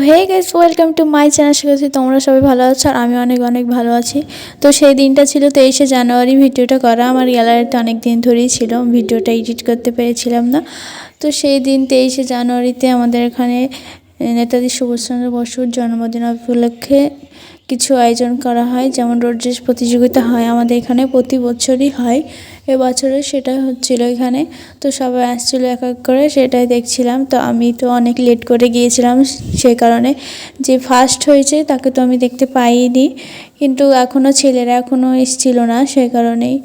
Hey guys, welcome to my channel. আশা করছি তোমরা সবাই ভালো আছো আর আমি অনেক অনেক ভালো আছি। তো সেই দিনটা ছিল 23শে জানুয়ারি। ভিডিওটা করা আমার গ্যালারিতে অনেক দিন ধরেই ছিল, ভিডিওটা এডিট করতে পেরেছিলাম না। তো সেই দিন 23শে জানুয়ারিতে আমাদের এখানে নেতাজি সুভাষচন্দ্র বসুর জন্মদিন উপলক্ষে কিছু আয়োজন করা হয়, যেমন রোড রেস প্রতিযোগিতা হয় আমাদের এখানে, প্রতি বছরই হয়। এবছরে সেটা হচ্ছিল এখানে। তো সবাই আসছিল এক এক করে, সেটাই দেখছিলাম। তো আমি তো অনেক লেট করে গিয়েছিলাম, সেই কারণে যে ফার্স্ট হয়েছে তাকে তো আমি দেখতে পাইনি, কিন্তু ছেলেরা এখনও এসেছিল না, সেই কারণেই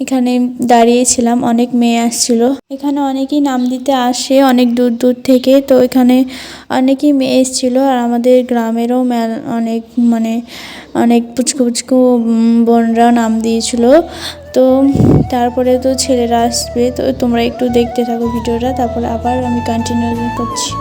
এখানে দাঁড়িয়েছিলাম। অনেক মেয়ে আসছিল, এখানে অনেকেই নাম দিতে আসে অনেক দূর দূর থেকে। তো এখানে অনেকেই মেয়ে এসেছিলো, আর আমাদের গ্রামেরও অনেক পুচকু পুচকু বোনরা নাম দিয়েছিল। তো তারপরে তো ছেলেরা আসবে। তো তোমরা একটু দেখতে থাকো ভিডিওটা, তারপরে আবার আমি কন্টিনিউ করছি।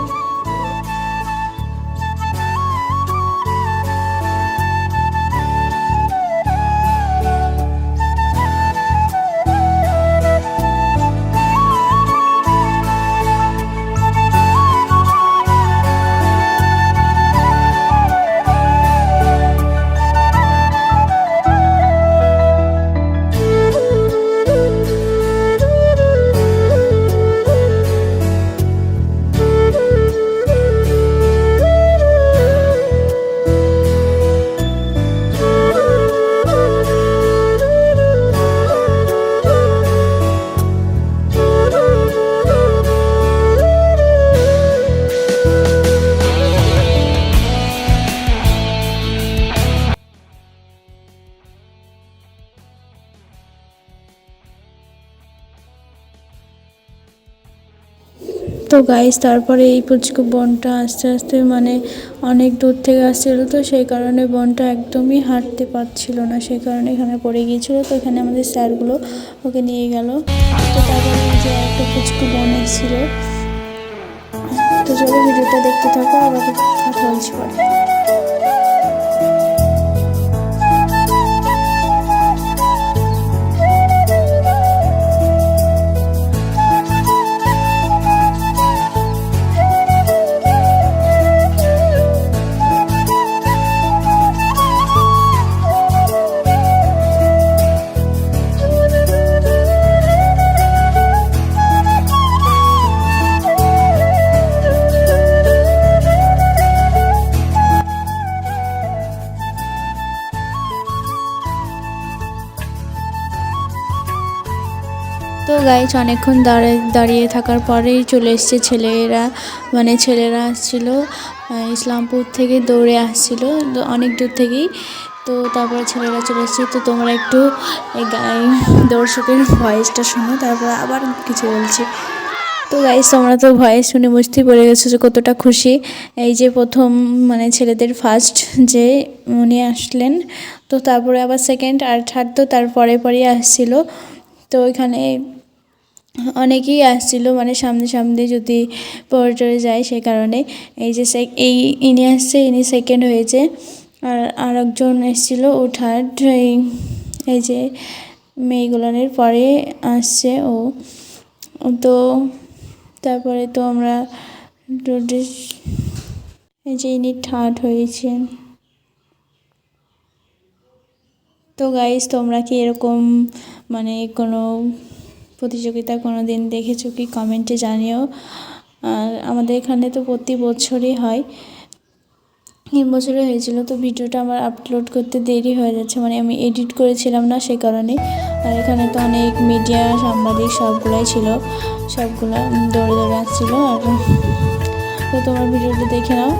তো গাইস, তারপরে এই পুচকু বোনটা আস্তে আস্তে অনেক দূর থেকে আসছিল, তো সেই কারণে বোনটা একদমই হাঁটতে পারছিল না, সেই কারণে এখানে পড়ে গিয়েছিল। তো এখানে আমাদের স্যারগুলো ওকে নিয়ে গেল। তো তারপরে যে একটা পুচকু বোন এসেছিল। তো চলো ভিডিওটা দেখতে থাকো, আবার কথা বলছি পরে। তো গাইজ, অনেকক্ষণ দাঁড়িয়ে থাকার পরেই চলে এসছে ছেলেরা আসছিল ইসলামপুর থেকে, দৌড়ে আসছিল অনেক দূর থেকেই। তো তারপরে ছেলেরা চলে এসছে। তো তোমরা একটু এই দর্শকের ভয়েসটা শোনো, তারপরে আবার কিছু বলছি। তো গাইজ, তোমরা তো ভয়েস শুনে বুঝতেই পেরে গেছো যে কতটা খুশি। এই যে প্রথম ছেলেদের ফার্স্ট যে উনি আসলেন, তো তারপরে আবার সেকেন্ড আর থার্ড তো তার পরেই আসছিল। তো এখানে অনেকেই আসছিল, সামনে সামনে যদি পরে যায়, সেই কারণে এই যে ইনি আসছে, ইনি সেকেন্ড হয়েছে। আর একজন এসেছিলো, ও থার্ড। এই যে মেয়েগুলানের পরে আসছে ও। তো তারপরে তো আমরা এই যে ইনি থার্ড হয়েছেন। তো গাইস, তোমরা কি এরকম কোনো প্রতিযোগিতা কোনো দিন দেখেছো কি, কমেন্টে জানিও। আর আমাদের এখানে তো প্রতি বছরই হয়, এই বছরে হয়েছিল। তো ভিডিওটা আমার আপলোড করতে দেরি হয়ে যাচ্ছে, আমি এডিট করেছিলাম না, সেই কারণে। আর এখানে তো অনেক মিডিয়া সাংবাদিক সবগুলাই ছিল, সবগুলা দৌড়ে দৌড়ে আসছিলো। আর তো তোমার ভিডিওটা দেখে নাও।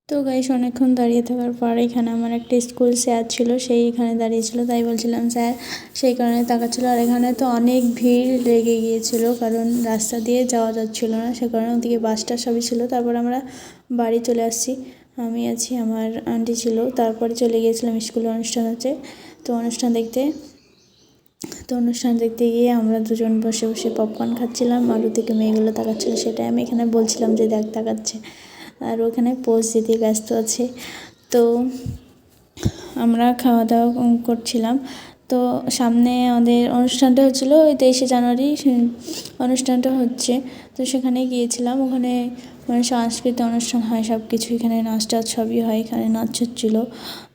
তো গাইস, অনেকক্ষণ দাঁড়িয়ে থাকার পর এখানে আমার একটা স্কুল স্যার ছিল, সেই এখানে দাঁড়িয়েছিল, তাই বলছিলাম স্যার, সেই কারণে তাকাচ্ছিল। আর এখানে তো অনেক ভিড় লেগে গিয়েছিল, কারণ রাস্তা দিয়ে যাওয়া যাচ্ছিল না, সে কারণে ওদিকে বাসটা সবই ছিল। তারপর আমরা বাড়ি চলে আসছি, আমি আছি, আমার আন্টি ছিল। তারপরে চলে গিয়েছিলাম স্কুলে, অনুষ্ঠান হচ্ছে, তো অনুষ্ঠান দেখতে গিয়ে আমরা দুজন বসে বসে পপকর্ন খাচ্ছিলাম, আর ওদিকে মেয়েগুলো তাকাচ্ছিলো, সেটাই আমি এখানে বলছিলাম যে দেখ তাকাচ্ছে। আর ওখানে পোজ দিতে ব্যস্ত আছে। তো আমরা খাওয়া দাওয়া করছিলাম। তো সামনে আমাদের অনুষ্ঠানটা হচ্ছিলো ওই 23শে জানুয়ারি অনুষ্ঠানটা হচ্ছে। তো সেখানে গিয়েছিলাম, ওখানে মানে সাংস্কৃতিক অনুষ্ঠান হয়, সব কিছু এখানে নাচ টাচ সবই হয়, এখানে নাচ হচ্ছিলো।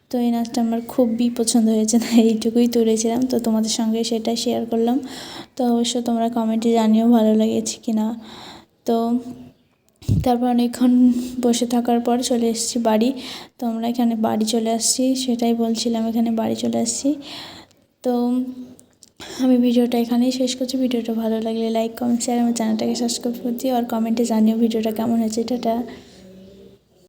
তো এই নাচটা আমার খুবই পছন্দ হয়েছে, তাই এইটুকুই তুলেছিলাম, তো তোমাদের সঙ্গে সেটা শেয়ার করলাম। তো অবশ্য তোমরা কমেন্টে জানিও ভালো লেগেছে কি না। তো তারপর অনেকক্ষণ বসে থাকার পর চলে এসেছি বাড়ি। তো আমরা এখানে বাড়ি চলে আসছি, সেটাই বলছিলাম, এখানে বাড়ি চলে আসছি। তো আমি ভিডিওটা এখানেই শেষ করছি। ভিডিওটা ভালো লাগলে লাইক, কমেন্ট, শেয়ার, আমার চ্যানেলটাকে সাবস্ক্রাইব করে দিও আর কমেন্টে জানিও ভিডিওটা কেমন হয়েছে। টাটা।